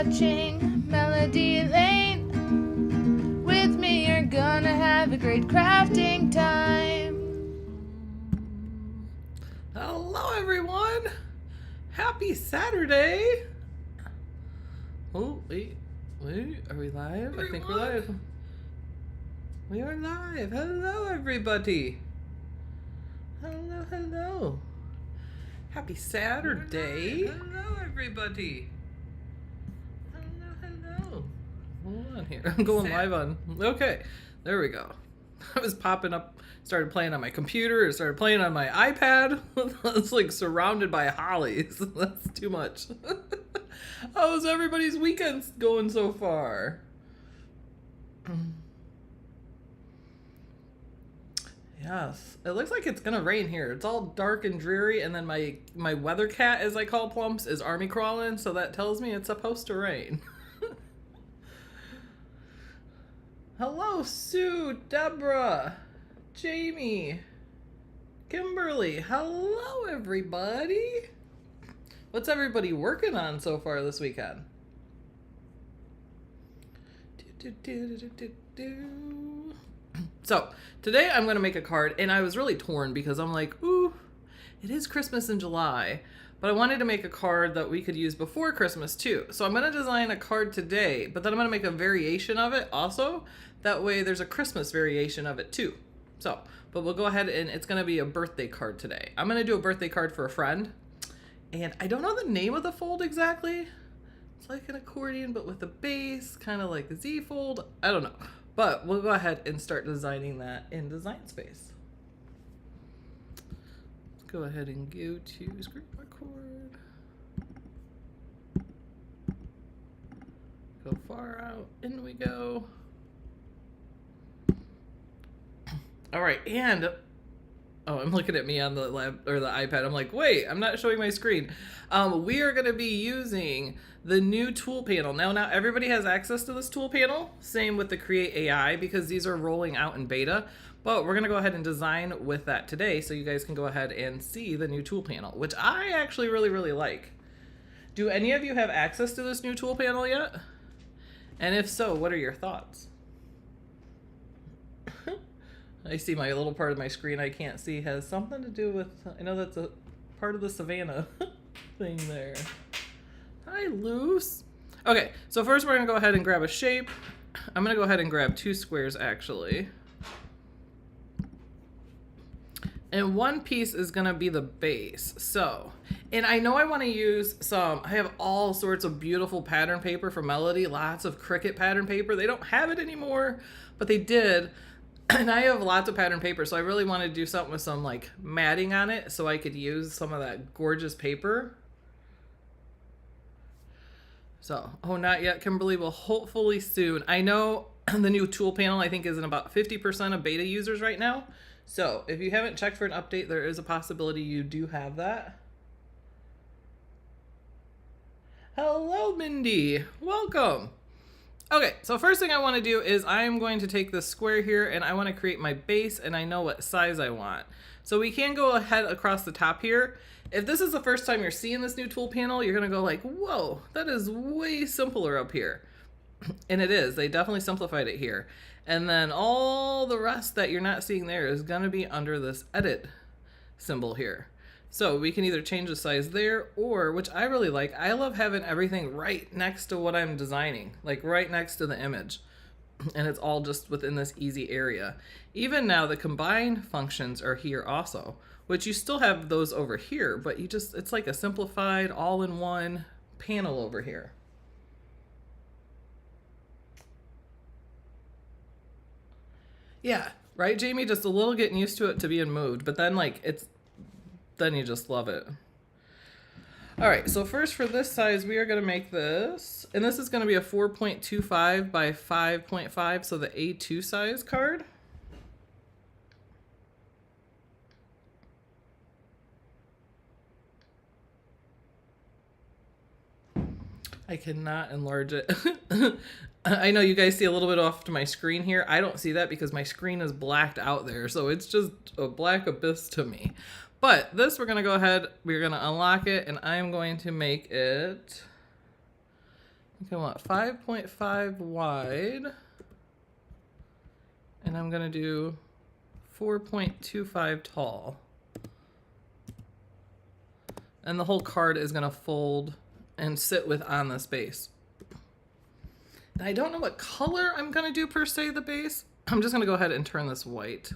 watching Melody Lane. With me you're gonna have a great crafting time. Hello everyone! Happy Saturday! Oh, wait, are we live? I think we're live. We are live. Hello everybody! Hello. Happy Saturday! Hello everybody! Hello. Hold on here. I'm going live on. Okay, there we go. I was popping up, started playing on my computer, started playing on my iPad. It's like surrounded by hollies. That's too much. How's everybody's weekends going so far? Yes, it looks like it's gonna rain here. It's all dark and dreary, and then my weather cat, as I call Plumps, is army crawling, so that tells me it's supposed to rain. Hello, Sue, Deborah, Jamie, Kimberly. Hello, everybody. What's everybody working on so far this weekend? So today I'm going to make a card, and I was really torn because I'm like, ooh, it is Christmas in July, but I wanted to make a card that we could use before Christmas too. So I'm going to design a card today, but then I'm going to make a variation of it also. That way there's a Christmas variation of it too. So, but we'll go ahead, and it's going to be a birthday card today. I'm going to do a birthday card for a friend, and I don't know the name of the fold exactly. It's like an accordion, but with a base, kind of like a Z fold. I don't know. But we'll go ahead and start designing that in Design Space. Let's go ahead and go to screen record. Go far out, in we go. All right, and oh, I'm looking at me on the lab or the iPad. I'm like, wait, I'm not showing my screen. We are going to be using the new tool panel. Now everybody has access to this tool panel. Same with the Create AI, because these are rolling out in beta. But we're going to go ahead and design with that today, so you guys can go ahead and see the new tool panel, which I actually really like. Do any of you have access to this new tool panel yet? And if so, what are your thoughts? I see my little part of my screen I can't see has something to do with, I know that's a part of the Savannah thing there. Hi, Luce. Okay, so first we're gonna go ahead and grab a shape. I'm gonna go ahead and grab 2 squares actually. And one piece is gonna be the base. So, and I know I wanna use I have all sorts of beautiful pattern paper from Melody, lots of Cricut pattern paper. They don't have it anymore, but they did. And I have lots of pattern paper, so I really want to do something with some like matting on it so I could use some of that gorgeous paper. So, oh, not yet, Kimberly. Will hopefully soon. I know the new tool panel, I think, is in about 50% of beta users right now. So if you haven't checked for an update, there is a possibility you do have that. Hello, Mindy. Welcome. Okay, so first thing I want to do is I'm going to take this square here, and I want to create my base, and I know what size I want. So we can go ahead across the top here. If this is the first time you're seeing this new tool panel, you're going to go like, whoa, that is way simpler up here. And it is. They definitely simplified it here. And then all the rest that you're not seeing there is going to be under this edit symbol here. So we can either change the size there, or, which I really like, I love having everything right next to what I'm designing, like right next to the image. And it's all just within this easy area. Even now the combine functions are here also, which you still have those over here, but it's like a simplified all-in-one panel over here. Yeah, right, Jamie? Just a little getting used to it to being moved, but then then you just love it. All right, so first for this size, we are going to make this, and this is going to be a 4.25 by 5.5, so the A2 size card. I cannot enlarge it. I know you guys see a little bit off to my screen here. I don't see that because my screen is blacked out there, so it's just a black abyss to me. But this, we're gonna go ahead, we're gonna unlock it, and I'm going to make it I want 5.5 wide. And I'm gonna do 4.25 tall. And the whole card is gonna fold and sit on this base. And I don't know what color I'm gonna do per se the base. I'm just gonna go ahead and turn this white.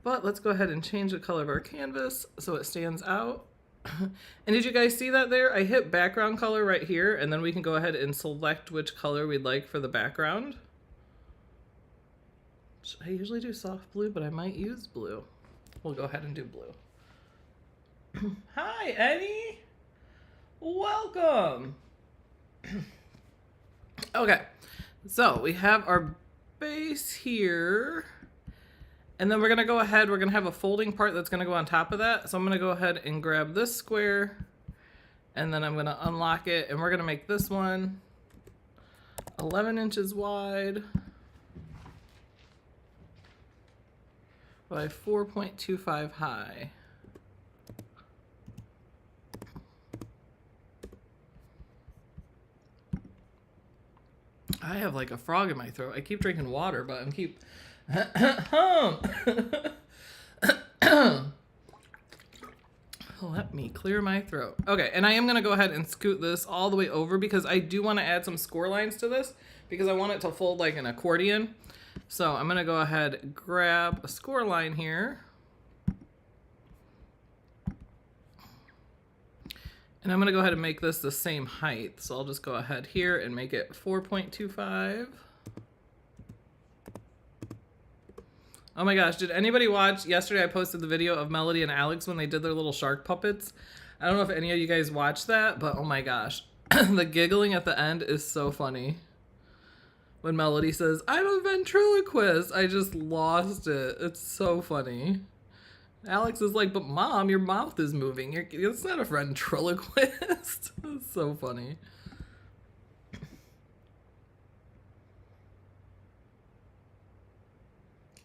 But let's go ahead and change the color of our canvas so it stands out. And did you guys see that there? I hit background color right here, and then we can go ahead and select which color we'd like for the background. I usually do soft blue, but I might use blue. We'll go ahead and do blue. Hi, Eddie. Welcome. Okay, so we have our base here. And then we're gonna go ahead, we're gonna have a folding part that's gonna go on top of that. So I'm gonna go ahead and grab this square, and then I'm gonna unlock it, and we're gonna make this one 11 inches wide by 4.25 high. I have like a frog in my throat. I keep drinking water, but I'm keep let me clear my throat. Okay, and I am gonna go ahead and scoot this all the way over because I do want to add some score lines to this because I want it to fold like an accordion. So I'm gonna go ahead and grab a score line here. And I'm gonna go ahead and make this the same height. So I'll just go ahead here and make it 4.25. Oh my gosh, did anybody watch? Yesterday I posted the video of Melody and Alex when they did their little shark puppets. I don't know if any of you guys watched that, but oh my gosh. The giggling at the end is so funny. When Melody says, "I'm a ventriloquist," I just lost it. It's so funny. Alex is like, "But Mom, your mouth is moving. It's not a ventriloquist." It's so funny.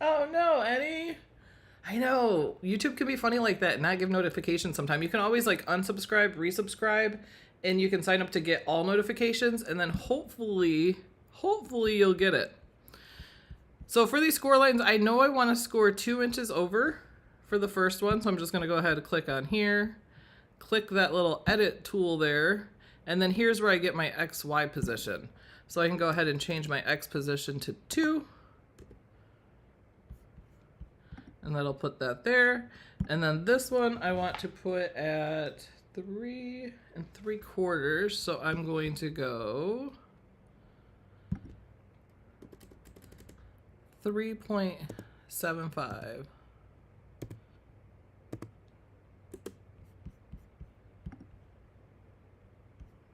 Oh no, Eddie. I know. YouTube can be funny like that and not give notifications sometimes. You can always like unsubscribe, resubscribe, and you can sign up to get all notifications, and then hopefully you'll get it. So for these score lines, I know I want to score 2 inches over for the first one. So I'm just going to go ahead and click on here, click that little edit tool there, and then here's where I get my XY position. So I can go ahead and change my X position to 2. And that'll put that there. And then this one I want to put at 3 3/4. So I'm going to go 3.75.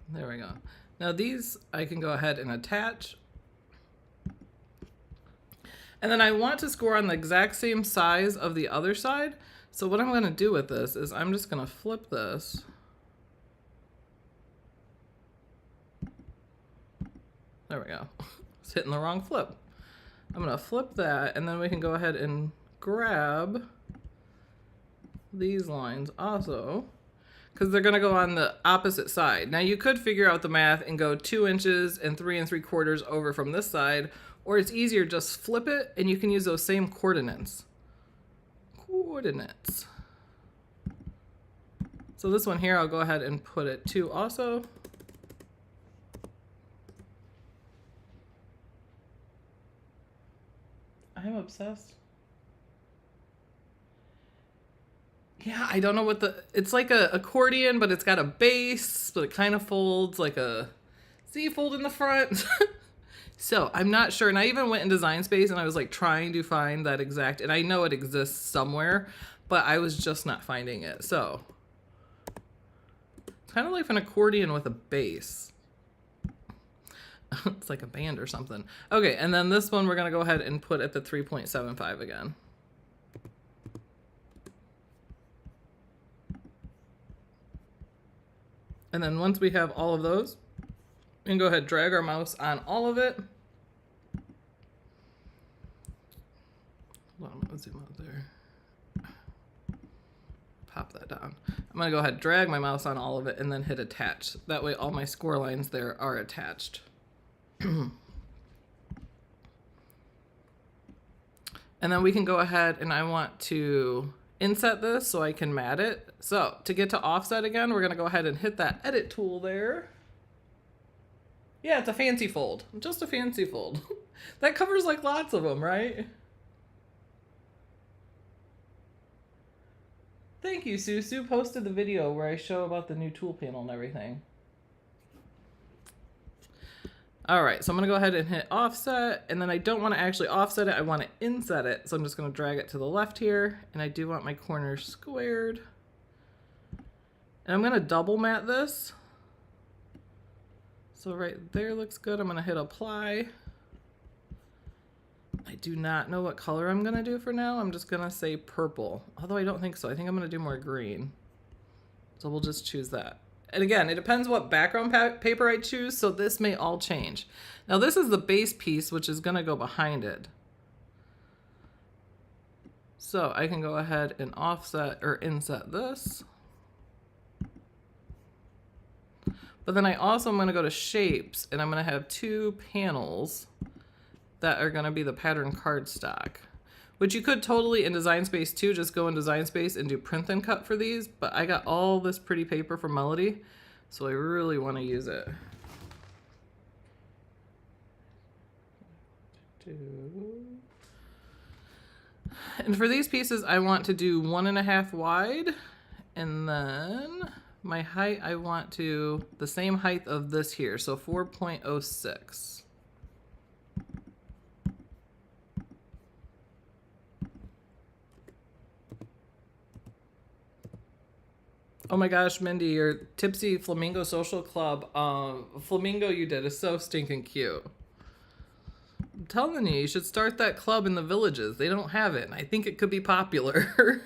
There we go. Now these I can go ahead and attach. And then I want to score on the exact same size of the other side. So what I'm going to do with this is I'm just going to flip this. There we go. It's hitting the wrong flip. I'm going to flip that, and then we can go ahead and grab these lines also, because they're going to go on the opposite side. Now you could figure out the math and go 2 inches and 3 3/4 over from this side, or it's easier, just flip it and you can use those same coordinates. So this one here, I'll go ahead and put it 2 also. I'm obsessed. Yeah, I don't know what it's like a accordion, but it's got a base, but it kind of folds like a Z fold in the front. So I'm not sure. And I even went in Design Space and I was like trying to find that exact, and I know it exists somewhere, but I was just not finding it. So it's kind of like an accordion with a base. It's like a band or something. Okay, and then this one we're going to go ahead and put at the 3.75 again. And then once we have all of those, we can go ahead and drag our mouse on all of it. Hold on, I'm going to zoom out there. Pop that down. I'm gonna go ahead, drag my mouse on all of it, and then hit attach. That way all my score lines there are attached. And then we can go ahead, and I want to inset this so I can mat it. So to get to offset again, we're gonna go ahead and hit that edit tool there. Yeah, it's a fancy fold, just a fancy fold. That covers like lots of them, right? Thank you, Sue. Sue posted the video where I show about the new tool panel and everything. All right, so I'm gonna go ahead and hit offset, and then I don't wanna actually offset it, I wanna inset it. So I'm just gonna drag it to the left here, and I do want my corners squared. And I'm gonna double mat this. So right there looks good. I'm gonna hit apply. I do not know what color I'm gonna do for now. I'm just gonna say purple, although I don't think so. I think I'm gonna do more green. So we'll just choose that. And again, it depends what background paper I choose, so this may all change. Now this is the base piece, which is gonna go behind it. So I can go ahead and offset or inset this. But then I also am gonna go to shapes, and I'm gonna have two panels that are gonna be the pattern cardstock, which you could totally in Design Space too, just go in Design Space and do print and cut for these, but I got all this pretty paper from Melody, so I really wanna use it. And for these pieces, I want to do 1.5 wide, and then my height, I want to the same height of this here, so 4.06. Oh my gosh, Mindy, your Tipsy Flamingo Social Club flamingo you did is so stinking cute. I'm telling you, you should start that club in the villages. They don't have it, and I think it could be popular.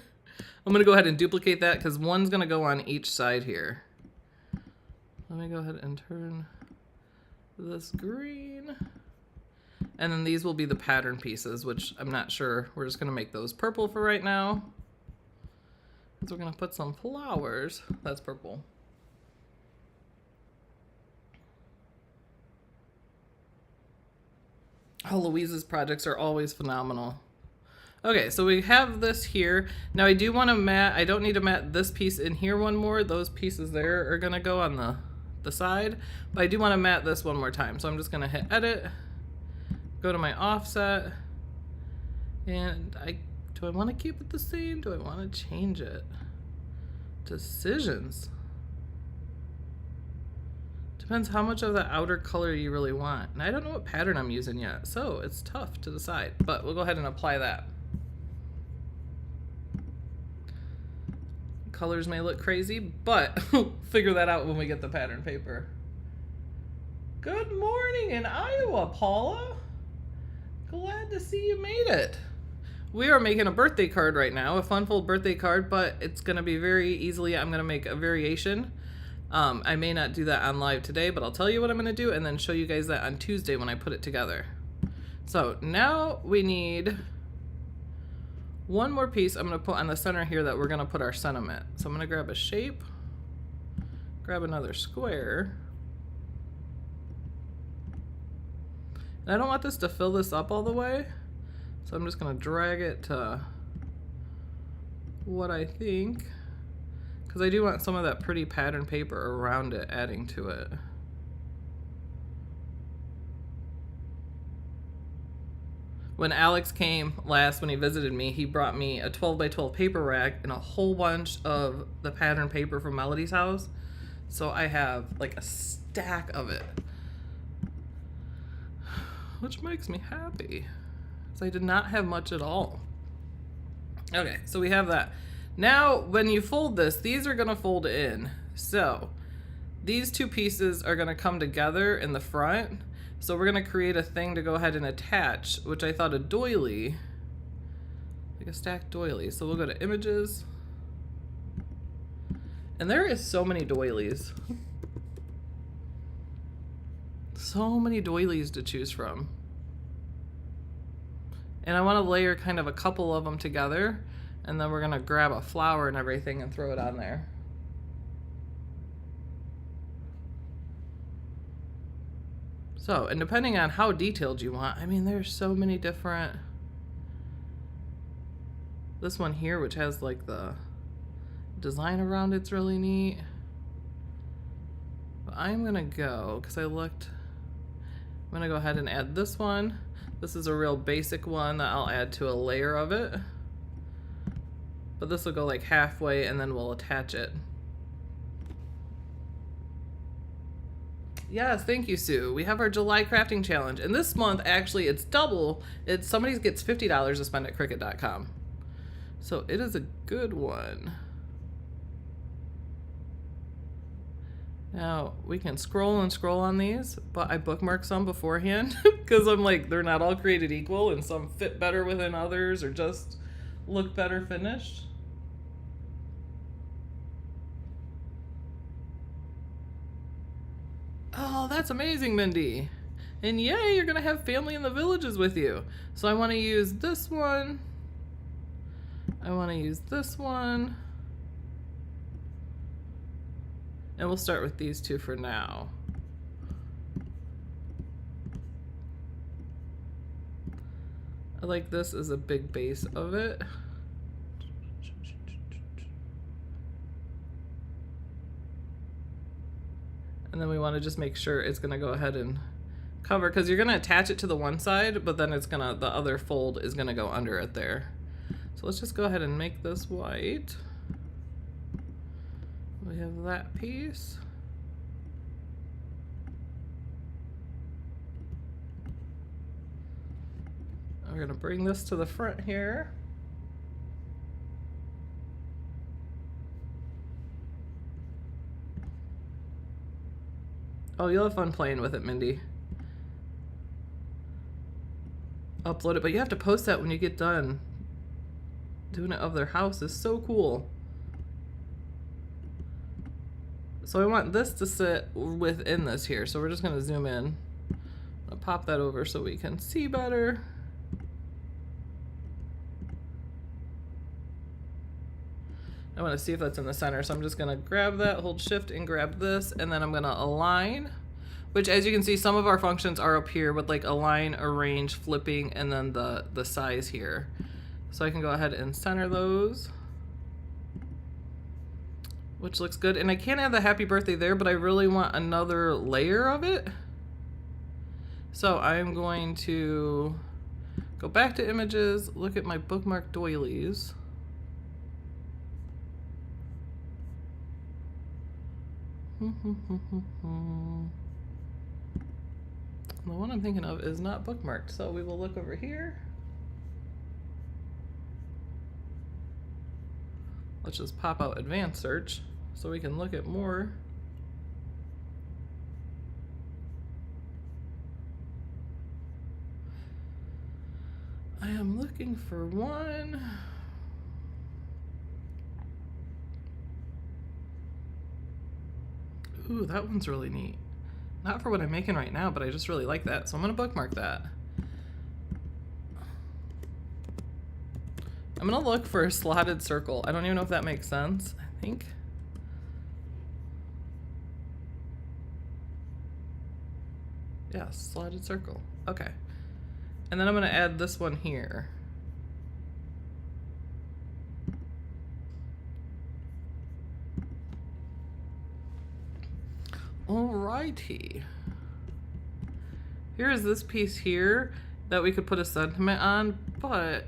I'm gonna go ahead and duplicate that because one's gonna go on each side here. Let me go ahead and turn this green. And then these will be the pattern pieces, which I'm not sure. We're just gonna make those purple for right now. So we're gonna put some flowers. That's purple. Oh, Louise's projects are always phenomenal. Okay, so we have this here. Now I do want to mat, I don't need to mat this piece in here one more. Those pieces there are gonna go on the side, but I do want to mat this one more time. So I'm just gonna hit edit, go to my offset, and do I want to keep it the same? Do I want to change it? Decisions. Depends how much of the outer color you really want. And I don't know what pattern I'm using yet, so it's tough to decide, but we'll go ahead and apply that. Colors may look crazy, but we'll figure that out when we get the pattern paper. Good morning in Iowa, Paula. Glad to see you made it. We are making a birthday card right now, a Funfold birthday card, but it's gonna be very easily, I'm gonna make a variation. I may not do that on live today, but I'll tell you what I'm gonna do and then show you guys that on Tuesday when I put it together. So now we need one more piece I'm gonna put on the center here that we're gonna put our sentiment. So I'm gonna grab a shape, grab another square. And I don't want this to fill this up all the way. So I'm just gonna drag it to what I think, because I do want some of that pretty pattern paper around it adding to it. When Alex came last, when he visited me, he brought me a 12 by 12 paper rack and a whole bunch of the pattern paper from Melody's house. So I have like a stack of it, which makes me happy. So I did not have much at all. Okay, so we have that. Now, when you fold this, these are gonna fold in. So these two pieces are gonna come together in the front. So we're gonna create a thing to go ahead and attach, which I thought a doily, like a stacked doily. So we'll go to images. And there is so many doilies. So many doilies to choose from. And I wanna layer kind of a couple of them together, and then we're gonna grab a flower and everything and throw it on there. So, and depending on how detailed you want, I mean, there's so many different. This one here, which has like the design around it's really neat. But I'm gonna go, because I'm gonna go ahead and add this one. This is a real basic one that I'll add to a layer of it. But this will go like halfway and then we'll attach it. Yes, thank you, Sue. We have our July crafting challenge. And this month, actually, it's double. Somebody gets $50 to spend at Cricut.com. So it is a good one. Now, we can scroll and scroll on these, but I bookmark some beforehand because I'm like, they're not all created equal and some fit better within others or just look better finished. Oh, that's amazing, Mindy. And yay, you're gonna have family in the villages with you. So I wanna use this one. I wanna use this one. And we'll start with these two for now. I like this as a big base of it. And then we want to just make sure it's going to go ahead and cover, because you're going to attach it to the one side, but then the other fold is going to go under it there. So let's just go ahead and make this white. We have that piece. We're going to bring this to the front here. Oh, you'll have fun playing with it, Mindy. Upload it, but you have to post that when you get done. Doing it of their house is so cool. So I want this to sit within this here, so we're just going to zoom in. I'll pop that over so we can see better. I want to see if that's in the center, so I'm just going to grab that, hold shift and grab this, and then I'm going to align, which as you can see, some of our functions are up here with like align, arrange, flipping, and then the size here. So I can go ahead and center those, which looks good. And I can't add the happy birthday there, but I really want another layer of it. So I'm going to go back to images, look at my bookmark doilies. The one I'm thinking of is not bookmarked, so we will look over here. Let's just pop out advanced search so we can look at more. I am looking for one. Ooh, that one's really neat. Not for what I'm making right now, but I just really like that, so I'm gonna bookmark that. I'm gonna look for a slotted circle. I don't even know if that makes sense. I think. Yeah, slotted circle. Okay. And then I'm gonna add this one here. Alrighty. Here is this piece here that we could put a sentiment on, but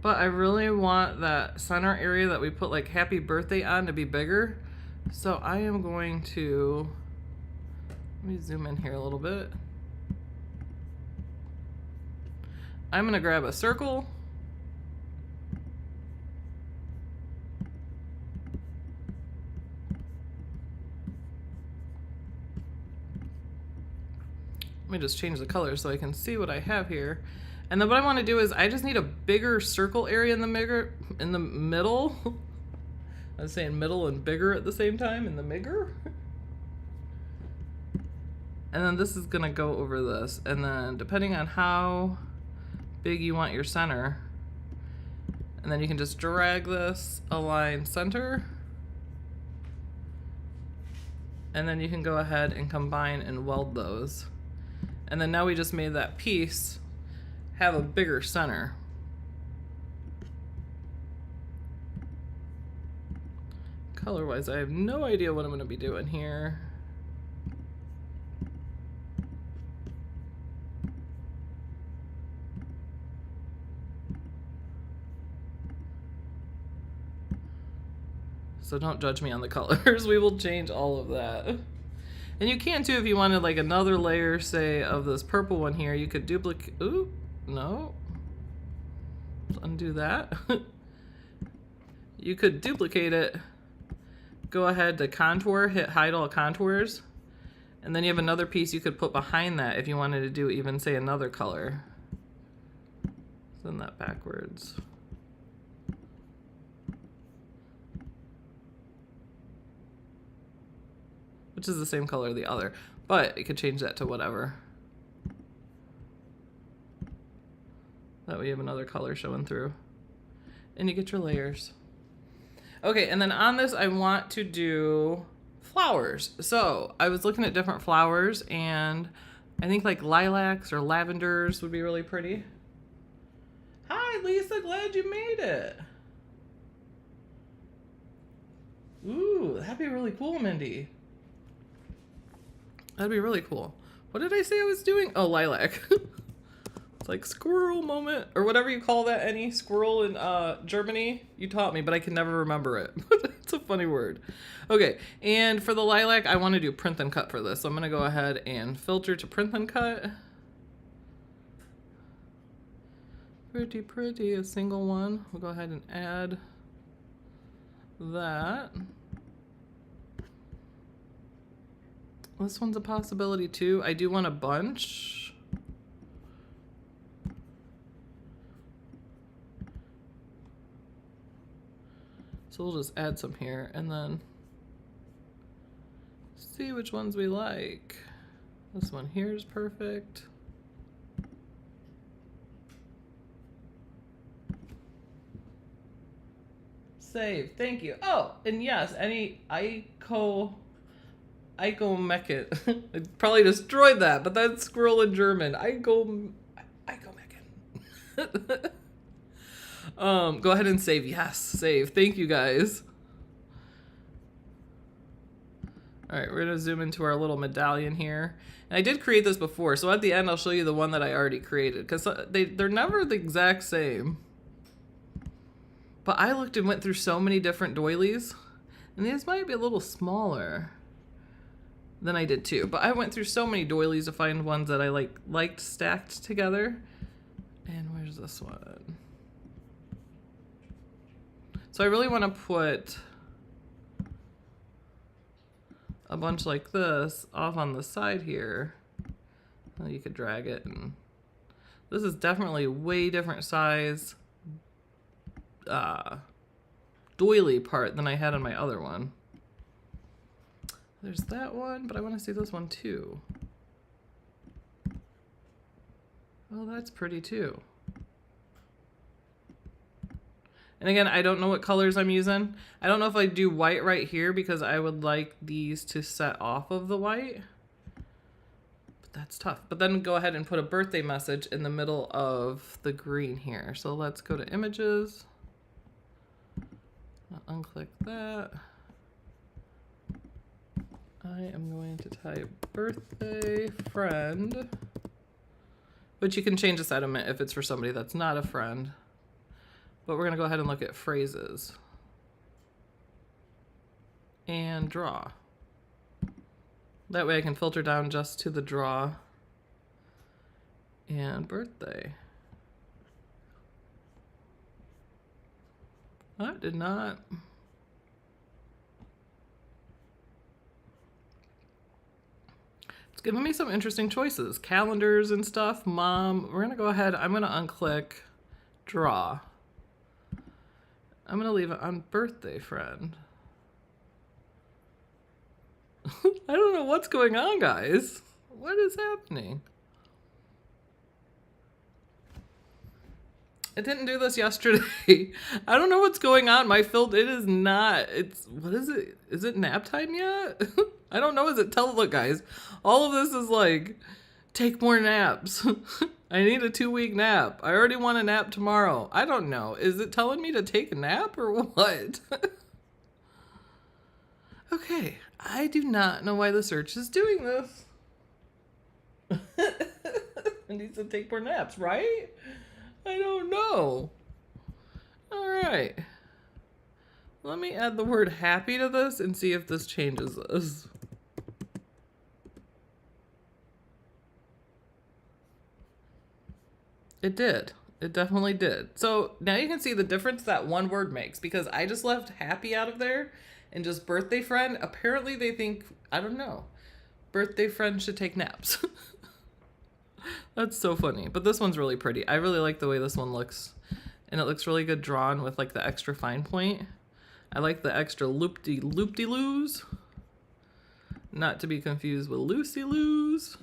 I really want that center area that we put like happy birthday on to be bigger. So I am going to, let me zoom in here a little bit. I'm gonna grab a circle. Let me just change the color so I can see what I have here. And then what I want to do is I just need a bigger circle area in the middle. I was saying middle and bigger at the same time, in the bigger. And then this is gonna go over this. And then depending on how big you want your center, And then you can just drag this, align center. And then you can go ahead and combine and weld those. And then now we just made that piece have a bigger center. Color-wise, I have no idea what I'm gonna be doing here. So don't judge me on the colors. We will change all of that. And you can too if you wanted like another layer, say, of this purple one here. You could duplicate. Ooh, no. Let's undo that. You could duplicate it. Go ahead to contour, hit hide all contours. And then you have another piece you could put behind that if you wanted to do even, say, another color. Send that backwards. Which is the same color as the other, but you could change that to whatever. That way you have another color showing through. And you get your layers. Okay, and then on this I want to do flowers. So I was looking at different flowers, and I think like lilacs or lavenders would be really pretty. Hi Lisa, glad you made it. Ooh, that'd be really cool, Mindy. That'd be really cool. What did I say I was doing? Oh, lilac. It's like squirrel moment, or whatever you call that, any squirrel in Germany. You taught me, but I can never remember it. It's a funny word. Okay, and for the lilac, I want to do print and cut for this. So I'm going to go ahead and filter to print and cut. Pretty, pretty, a single one. We'll go ahead and add that. This one's a possibility too. I do want a bunch. So we'll just add some here and then see which ones we like. This one here is perfect. Save, thank you. Oh, and yes, any Mecken. I probably destroyed that, but that's squirrel in German. Mecken. Go ahead and save. Yes, save. Thank you guys. All right, we're gonna zoom into our little medallion here. And I did create this before, so at the end I'll show you the one that I already created, because they're never the exact same. But I looked and went through so many different doilies, and these might be a little smaller than I did too. But I went through so many doilies to find ones that I liked stacked together. And where's this one? So I really want to put a bunch like this off on the side here. Well, you could drag it, and this is definitely way different size doily part than I had on my other one. There's that one, but I want to see this one too. Oh, that's pretty too. And again, I don't know what colors I'm using. I don't know if I do white right here because I would like these to set off of the white. But that's tough. But then go ahead and put a birthday message in the middle of the green here. So let's go to images. I'll unclick that. I am going to type birthday friend, but you can change the sentiment if it's for somebody that's not a friend. But we're going to go ahead and look at phrases and draw. That way I can filter down just to the draw and birthday. I did not. It's giving me some interesting choices. Calendars and stuff. Mom. We're going to go ahead. I'm going to unclick draw. I'm going to leave it on birthday friend. I don't know what's going on, guys. What is happening? It didn't do this yesterday. I don't know what's going on. My filter, it is not. It's, what is it? Is it nap time yet? I don't know. Is it, look guys, all of this is like, take more naps. I need a 2-week nap. I already want a nap tomorrow. I don't know. Is it telling me to take a nap or what? Okay. I do not know why the search is doing this. It needs to take more naps, right? I don't know. All right. Let me add the word happy to this and see if this changes this. It did. It definitely did. So now you can see the difference that one word makes, because I just left happy out of there and just birthday friend. Apparently they think, I don't know, birthday friend should take naps. That's so funny. But this one's really pretty. I really like the way this one looks. And it looks really good drawn with like the extra fine point. I like the extra loop-de-loos. Not to be confused with loosey-loos.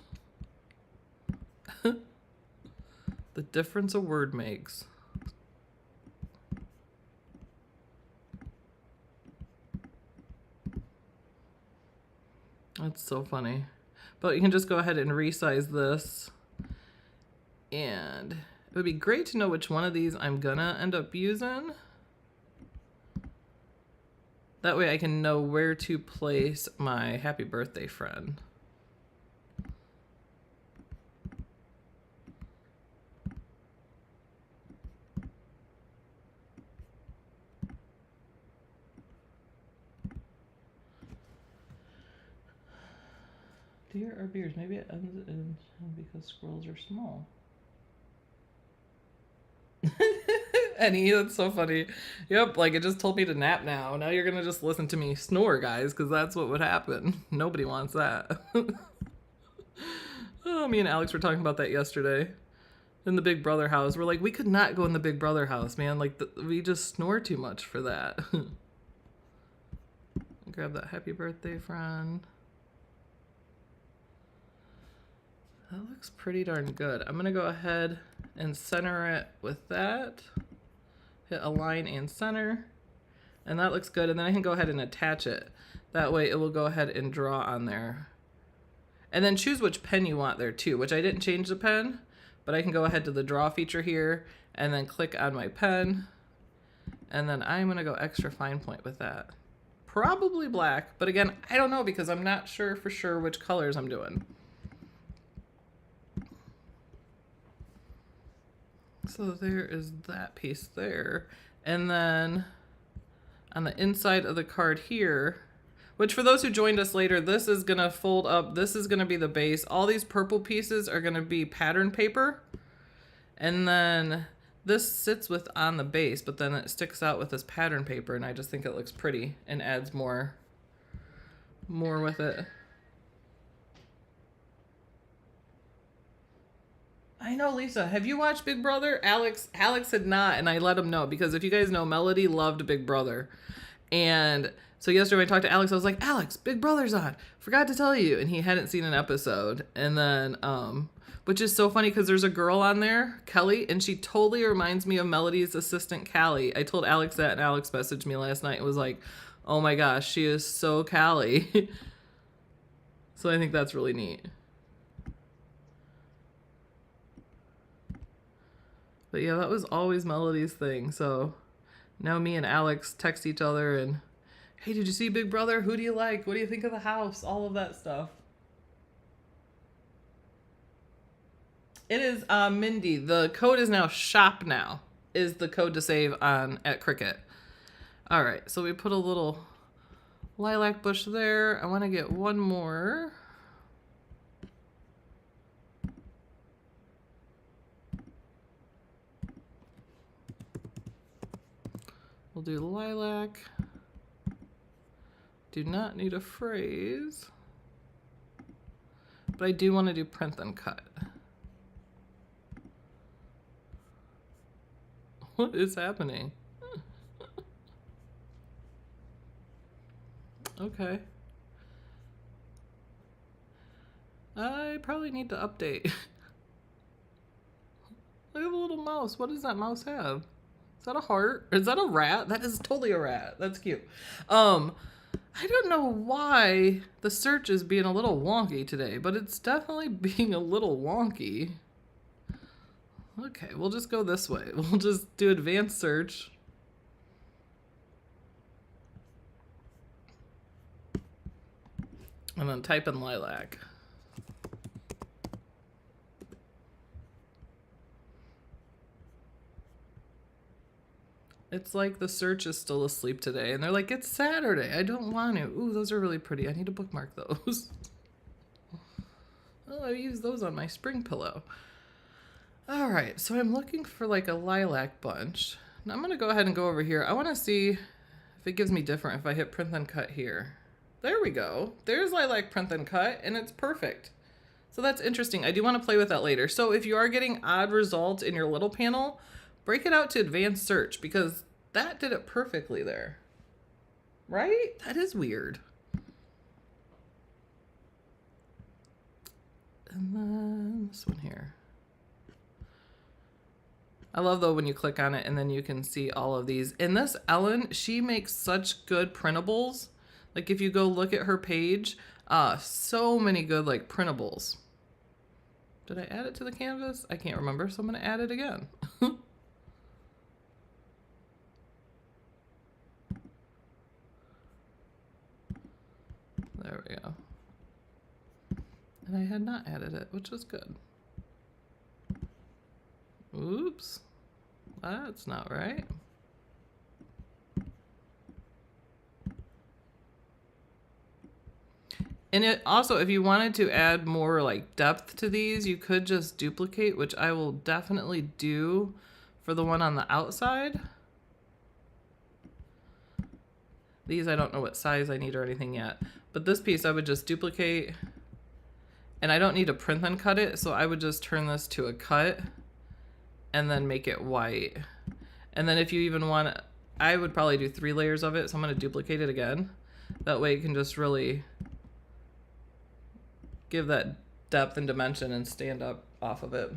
The difference a word makes. That's so funny. But you can just go ahead and resize this. And it would be great to know which one of these I'm gonna end up using. That way I can know where to place my happy birthday friend. Deer or beers? Maybe it ends in because squirrels are small. Annie, that's so funny. Yep, like it just told me to nap now. Now you're gonna just listen to me snore, guys, because that's what would happen. Nobody wants that. Oh, me and Alex were talking about that yesterday in the Big Brother house. We're like, we could not go in the Big Brother house, man. Like, we just snore too much for that. Grab that happy birthday friend. That looks pretty darn good. I'm gonna go ahead and center it with that. Hit align and center. And that looks good. And then I can go ahead and attach it. That way it will go ahead and draw on there. And then choose which pen you want there too, which I didn't change the pen, but I can go ahead to the draw feature here and then click on my pen. And then I'm gonna go extra fine point with that. Probably black, but again, I don't know because I'm not sure for sure which colors I'm doing. So there is that piece there. And then on the inside of the card here, which for those who joined us later, this is gonna fold up. This is gonna be the base. All these purple pieces are gonna be pattern paper. And then this sits with on the base, but then it sticks out with this pattern paper. And I just think it looks pretty and adds more with it. I know, Lisa. Have you watched Big Brother? Alex had not, and I let him know because if you guys know, Melody loved Big Brother. And so yesterday when I talked to Alex, I was like, Alex, Big Brother's on. Forgot to tell you. And he hadn't seen an episode. And then, which is so funny because there's a girl on there, Kelly, and she totally reminds me of Melody's assistant, Callie. I told Alex that, and Alex messaged me last night and was like, oh my gosh, she is so Callie. So I think that's really neat. But yeah, that was always Melody's thing. So now me and Alex text each other and, hey, did you see Big Brother? Who do you like? What do you think of the house? All of that stuff. It is Mindy. The code is now shop now. Is the code to save on at Cricut. All right, so we put a little lilac bush there. I want to get one more. We'll do lilac. Do not need a phrase. But I do want to do print then cut. What is happening? Okay. I probably need to update. Look at the little mouse. What does that mouse have? Is that a heart? Is that a rat? That is totally a rat. That's cute. I don't know why the search is being a little wonky today, but it's definitely being a little wonky. Okay, we'll just go this way. We'll just do advanced search. And then type in lilac. It's like the search is still asleep today. And they're like, it's Saturday. I don't want to. Ooh, those are really pretty. I need to bookmark those. Oh, I used those on my spring pillow. All right, so I'm looking for like a lilac bunch. Now I'm going to go ahead and go over here. I want to see if it gives me different if I hit print then cut here. There we go. There's lilac print then cut, and it's perfect. So that's interesting. I do want to play with that later. So if you are getting odd results in your little panel, break it out to advanced search because that did it perfectly there. Right? That is weird. And then this one here. I love though when you click on it and then you can see all of these. And this Ellen, she makes such good printables. Like if you go look at her page, so many good like printables. Did I add it to the canvas? I can't remember, so I'm gonna add it again. There we go. And I had not added it, which was good. Oops, that's not right. And it also, if you wanted to add more like depth to these, you could just duplicate, which I will definitely do for the one on the outside. These, I don't know what size I need or anything yet, but this piece I would just duplicate, and I don't need to print then cut it, so I would just turn this to a cut and then make it white. And then if you even want, I would probably do 3 layers of it, so I'm going to duplicate it again. That way it can just really give that depth and dimension and stand up off of it.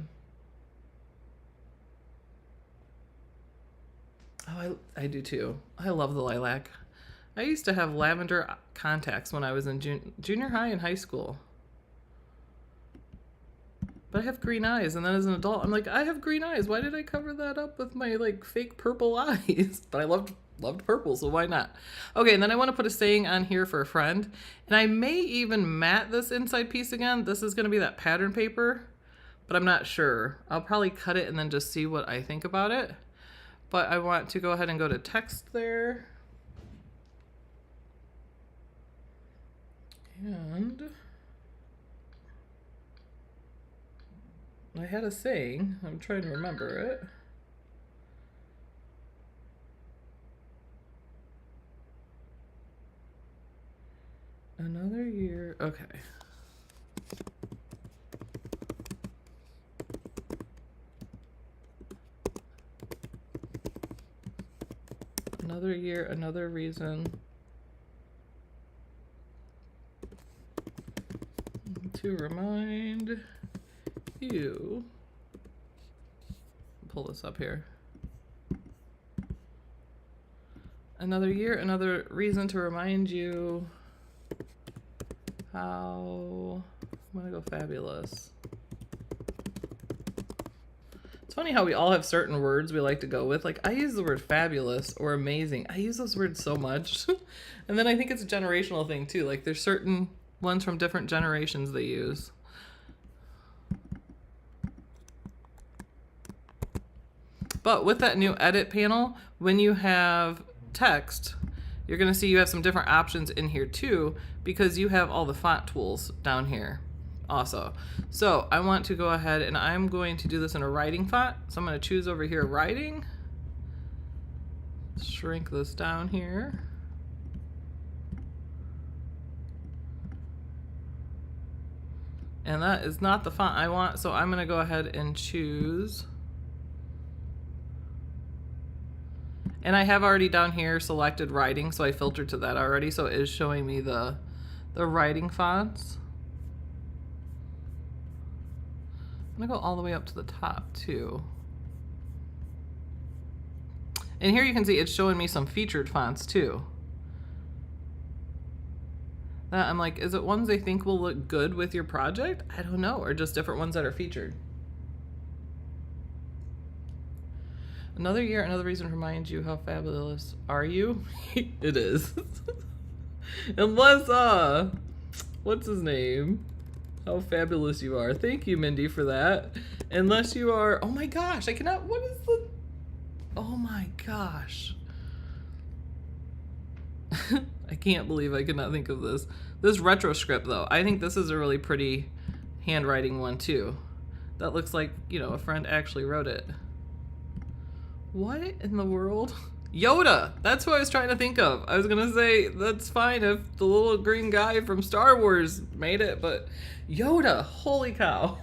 Oh, I do too. I love the lilac. I used to have lavender contacts when I was in junior high and high school. But I have green eyes, and then as an adult, I'm like, I have green eyes. Why did I cover that up with my like fake purple eyes? But I loved purple, so why not? Okay, and then I want to put a saying on here for a friend, and I may even mat this inside piece again. This is going to be that pattern paper, but I'm not sure. I'll probably cut it and then just see what I think about it. But I want to go ahead and go to text there. And I had a saying. I'm trying to remember it. Another year. Okay. Another year, another reason to remind you. Pull this up here. Another year, another reason to remind you how I'm gonna go fabulous. It's funny how we all have certain words we like to go with. Like I use the word fabulous or amazing. I use those words so much. And then I think it's a generational thing too. Like there's certain ones from different generations they use. But with that new edit panel, when you have text, you're gonna see you have some different options in here too, because you have all the font tools down here also. So I want to go ahead and I'm going to do this in a writing font. So I'm gonna choose over here, writing. Shrink this down here. And that is not the font I want, so I'm gonna go ahead and choose. And I have already down here selected writing, so I filtered to that already, so it is showing me the writing fonts. I'm gonna go all the way up to the top too. And here you can see it's showing me some featured fonts too. That I'm like, is it ones they think will look good with your project? I don't know, or just different ones that are featured. Another year, another reason to remind you how fabulous are you? It is. Unless, what's his name? How fabulous you are. Thank you, Mindy, for that. Unless you are, oh my gosh, I cannot, what is the, oh my gosh. I can't believe I could not think of this. This retro script, though, I think this is a really pretty handwriting one, too. That looks like, you know, a friend actually wrote it. What in the world? Yoda! That's who I was trying to think of. I was gonna say, that's fine if the little green guy from Star Wars made it, but Yoda! Holy cow.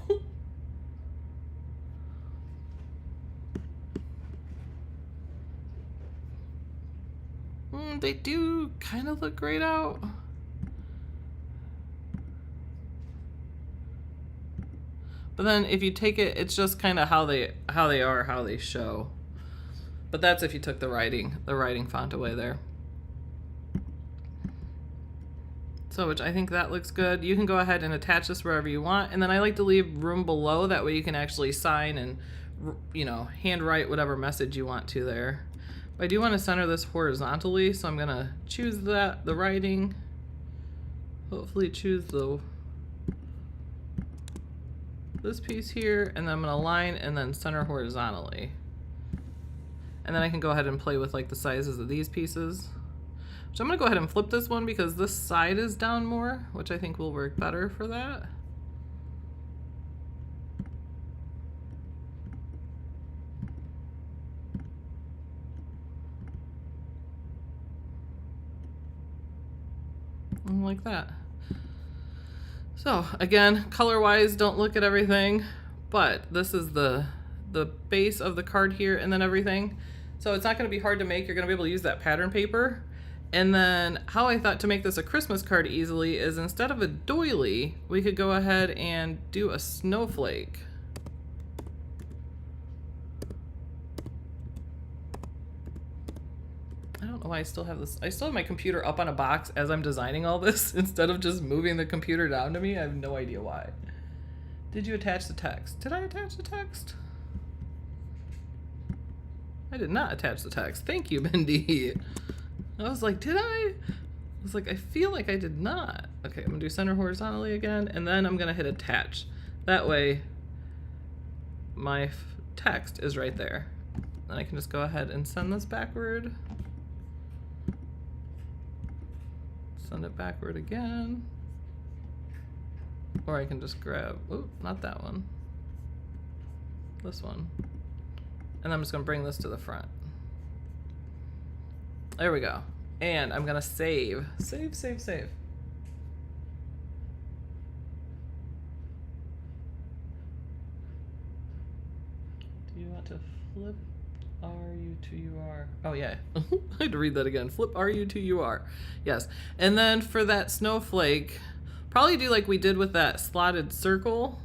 They do kind of look grayed out. But then if you take it, it's just kind of how they are, how they show. But that's if you took the writing font away there. So, which I think that looks good. You can go ahead and attach this wherever you want. And then I like to leave room below. That way you can actually sign and, you know, handwrite whatever message you want to there. But I do want to center this horizontally. So I'm going to choose that, the writing. Hopefully choose this piece here. And then I'm going to line and then center horizontally. And then I can go ahead and play with like the sizes of these pieces. So I'm gonna go ahead and flip this one because this side is down more, which I think will work better for that. And like that. So again, color-wise, don't look at everything, but this is the base of the card here and then everything. So it's not going to be hard to make. You're going to be able to use that pattern paper. And then how I thought to make this a Christmas card easily is instead of a doily, we could go ahead and do a snowflake. I don't know why I still have this. I still have my computer up on a box as I'm designing all this instead of just moving the computer down to me. I have no idea why. Did you attach the text? Did I attach the text? I did not attach the text. Thank you, Mindy. I was like, did I? I was like, I feel like I did not. Okay, I'm gonna do center horizontally again, and then I'm gonna hit attach. That way, my text is right there. Then I can just go ahead and send this backward. Send it backward again. Or I can just grab, oh, not that one. This one. And I'm just gonna bring this to the front. There we go. And I'm gonna save. Save. Do you want to flip RU to UR? Oh yeah, I had to read that again. Flip RU to UR. Yes. And then for that snowflake, probably do like we did with that slotted circle.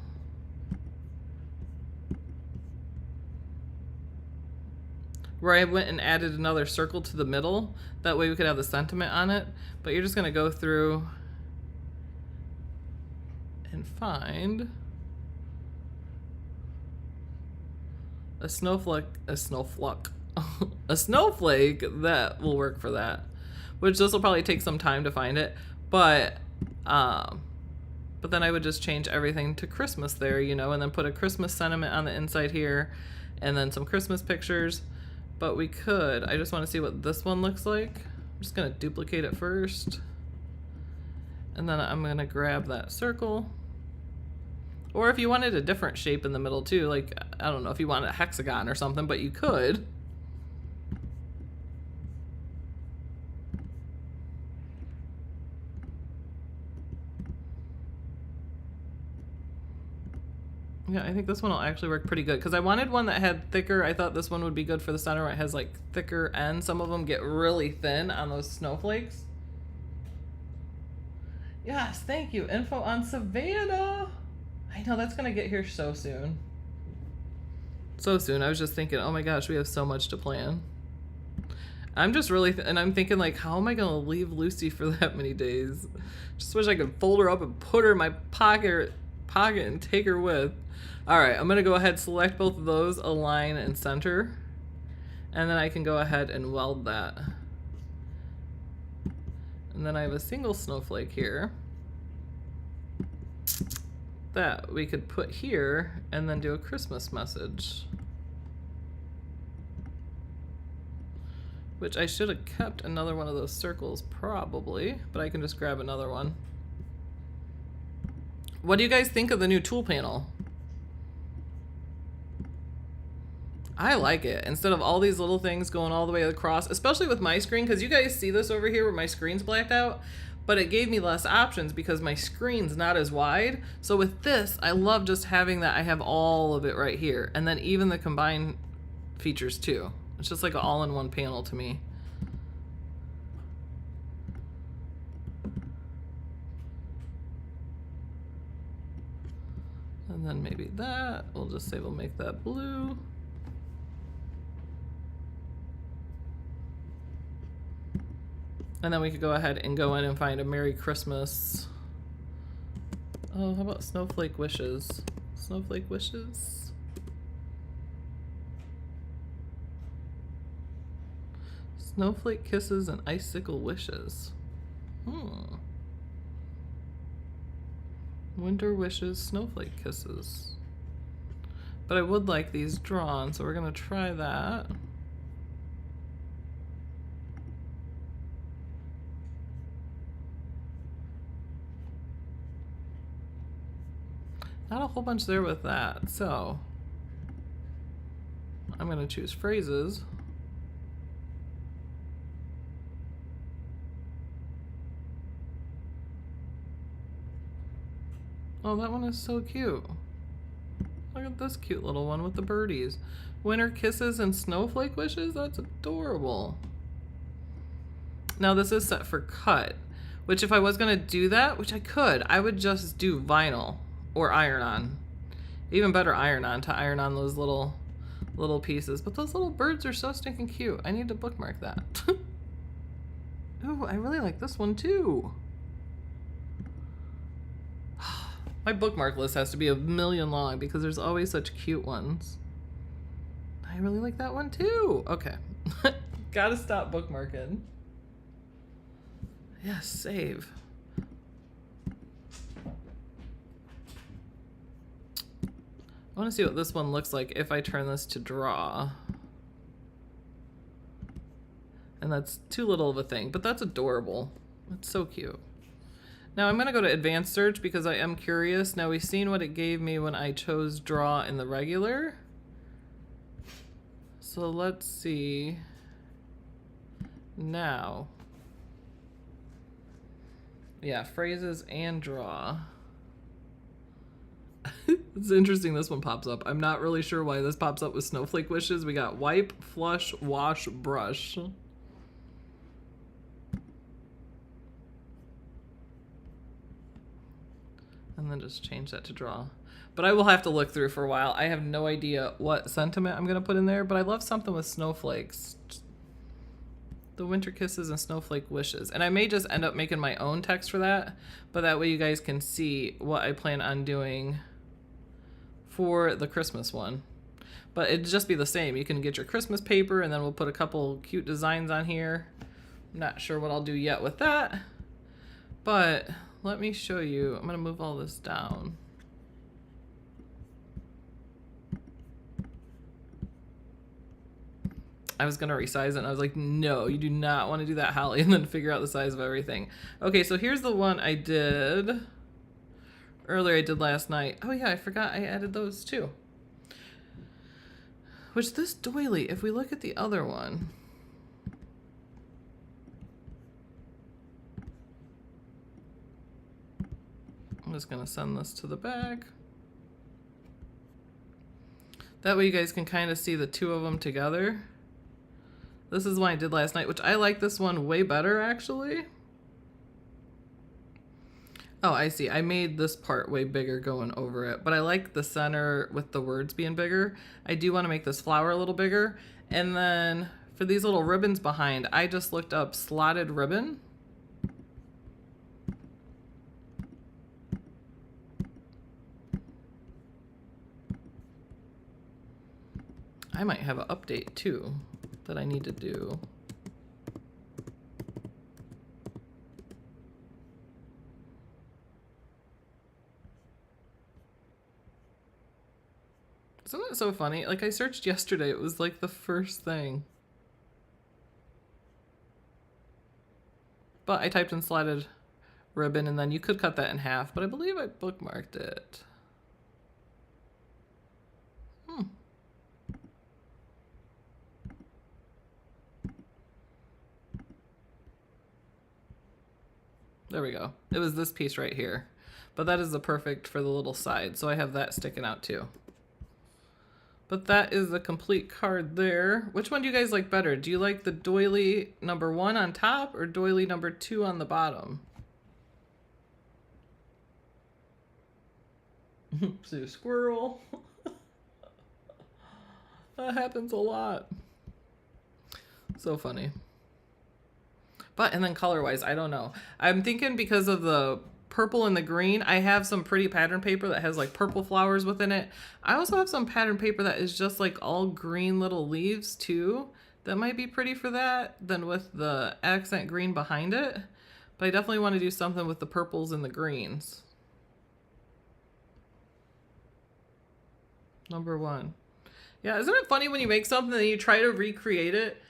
Where I went and added another circle to the middle. That way we could have the sentiment on it. But you're just gonna go through and find a snowflake that will work for that. Which this will probably take some time to find it. But then I would just change everything to Christmas there, you know, and then put a Christmas sentiment on the inside here, and then some Christmas pictures. But we could, I just want to see what this one looks like. I'm just going to duplicate it first. And then I'm going to grab that circle. Or if you wanted a different shape in the middle too, like, I don't know if you want a hexagon or something, but you could. Yeah, I think this one will actually work pretty good because I wanted one that had thicker. I thought this one would be good for the center where it has like thicker ends. Some of them get really thin on those snowflakes. Yes, thank you. Info on Savannah. I know that's gonna get here so soon. So soon. I was just thinking, oh my gosh, we have so much to plan. I'm just really, and I'm thinking like, how am I gonna leave Lucy for that many days? Just wish I could fold her up and put her in my pocket and take her with. All right, I'm gonna go ahead, select both of those, align and center, and then I can go ahead and weld that. And then I have a single snowflake here that we could put here and then do a Christmas message. Which I should have kept another one of those circles probably, but I can just grab another one. What do you guys think of the new tool panel? I like it. Instead of all these little things going all the way across, especially with my screen, because you guys see this over here where my screen's blacked out, but it gave me less options because my screen's not as wide. So with this, I love just having that I have all of it right here. And then even the combined features too. It's just like an all-in-one panel to me. And then maybe that, we'll just say we'll make that blue. And then we could go ahead and go in and find a Merry Christmas. Oh, how about Snowflake Wishes? Snowflake Wishes. Snowflake Kisses and Icicle Wishes. Winter Wishes, Snowflake Kisses. But I would like these drawn, so we're gonna try that. Not a whole bunch there with that, so I'm gonna choose phrases. Oh, that one is so cute. Look at this cute little one with the birdies. Winter Kisses and Snowflake Wishes? That's adorable. Now this is set for cut, which if I was gonna do that, which I could, I would just do vinyl or iron on. Even better iron on, to iron on those little pieces. But those little birds are so stinking cute. I need to bookmark that. Ooh, I really like this one too. My bookmark list has to be a million long because there's always such cute ones. I really like that one too. Okay. Gotta stop bookmarking. Yes, save. I want to see what this one looks like if I turn this to draw. And that's too little of a thing, but that's adorable. It's so cute. Now I'm going to go to advanced search because I am curious. Now we've seen what it gave me when I chose draw in the regular. So let's see. Now. Yeah, phrases and draw. It's interesting this one pops up. I'm not really sure why this pops up with Snowflake Wishes. We got wipe, flush, wash, brush. And then just change that to draw. But I will have to look through for a while. I have no idea what sentiment I'm going to put in there, but I love something with snowflakes. The Winter Kisses and Snowflake Wishes. And I may just end up making my own text for that, but that way you guys can see what I plan on doing for the Christmas one. But it'd just be the same. You can get your Christmas paper and then we'll put a couple cute designs on here. I'm not sure what I'll do yet with that, but let me show you. I'm going to move all this down. I was going to resize it and I was like, no, you do not want to do that, Holly, and then figure out the size of everything. Okay, so here's the one I did earlier. I did last night. Oh yeah, I forgot I added those too. Which this doily, if we look at the other one, I'm just going to send this to the back. That way you guys can kind of see the two of them together. This is one I did last night, which I like this one way better, actually. Oh, I see. I made this part way bigger going over it, but I like the center with the words being bigger. I do want to make this flower a little bigger. And then for these little ribbons behind, I just looked up slotted ribbon. I might have an update too that I need to do. Isn't that so funny? Like I searched yesterday, it was like the first thing. But I typed in slotted ribbon and then you could cut that in half, but I believe I bookmarked it. There we go. It was this piece right here. But that is the perfect for the little side, so I have that sticking out too. But that is the complete card there. Which one do you guys like better? Do you like the doily number 1 on top or doily number 2 on the bottom? See a squirrel. That happens a lot. So funny. But, and then color-wise, I don't know. I'm thinking because of the purple and the green, I have some pretty pattern paper that has like purple flowers within it. I also have some pattern paper that is just like all green little leaves too. That might be pretty for that than with the accent green behind it. But I definitely want to do something with the purples and the greens. Number 1. Yeah, isn't it funny when you make something and you try to recreate it?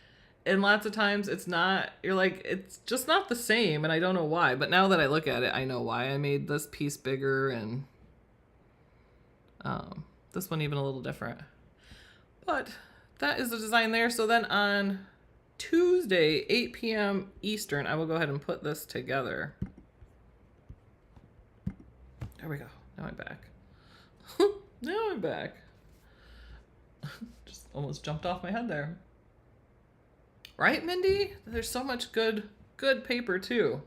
And lots of times it's not, you're like, it's just not the same, and I don't know why. But now that I look at it, I know why I made this piece bigger and this one even a little different. But that is the design there. So then on Tuesday, 8 p.m. Eastern, I will go ahead and put this together. There we go. Now I'm back. Now I'm back. Just almost jumped off my head there. Right, Mindy? There's so much good paper too.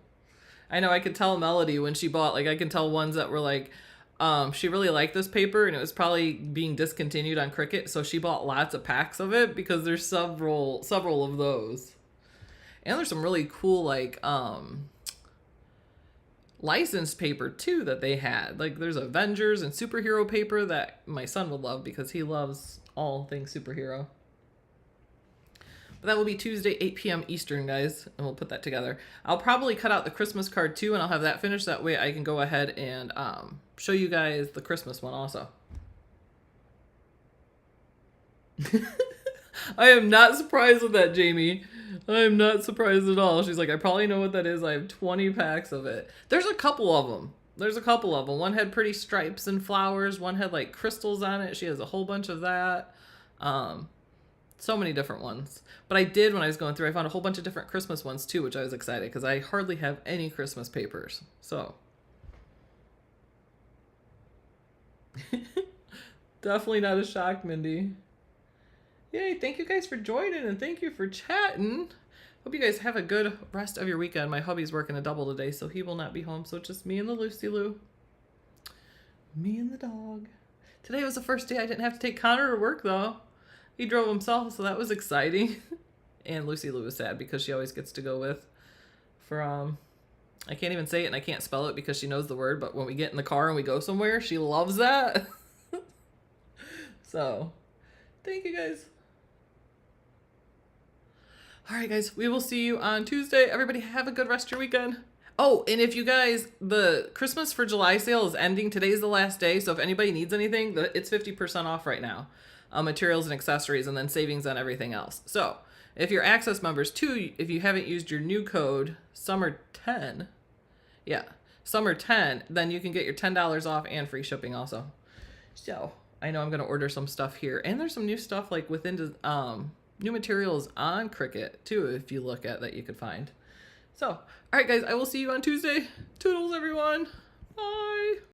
I know I could tell Melody when she bought, like I can tell ones that were like, she really liked this paper and it was probably being discontinued on Cricut, so she bought lots of packs of it because there's several of those. And there's some really cool like licensed paper too that they had. Like there's Avengers and superhero paper that my son would love because he loves all things superhero. But that will be Tuesday, 8 p.m. Eastern, guys, and we'll put that together. I'll probably cut out the Christmas card too, and I'll have that finished. That way I can go ahead and show you guys the Christmas one also. I am not surprised with that, Jamie. I am not surprised at all. She's like, I probably know what that is. I have 20 packs of it. There's a couple of them. One had pretty stripes and flowers. One had like crystals on it. She has a whole bunch of that. So many different ones. But I did, when I was going through, I found a whole bunch of different Christmas ones too, which I was excited because I hardly have any Christmas papers. So definitely not a shock, Mindy. Yay, thank you guys for joining and thank you for chatting. Hope you guys have a good rest of your weekend. My hubby's working a double today, so he will not be home. So it's just me and the Lucy Lou. Me and the dog. Today was the first day I didn't have to take Connor to work though. He drove himself, so that was exciting. And Lucy Lou was sad because she always gets to go with I can't even say it and I can't spell it because she knows the word, but when we get in the car and we go somewhere, she loves that. So, thank you guys. All right, guys, we will see you on Tuesday. Everybody have a good rest of your weekend. Oh, and if you guys, the Christmas for July sale is ending. Today's the last day, so if anybody needs anything, it's 50% off right now. Materials and accessories, and then savings on everything else. So if you're Access members too, if you haven't used your new code summer10, summer10, then you can get your $10 off and free shipping also. So I know I'm going to order some stuff here, and there's some new stuff like within new materials on Cricut too, if you look at that, you could find. So all right guys, I will see you on Tuesday. Toodles everyone. Bye.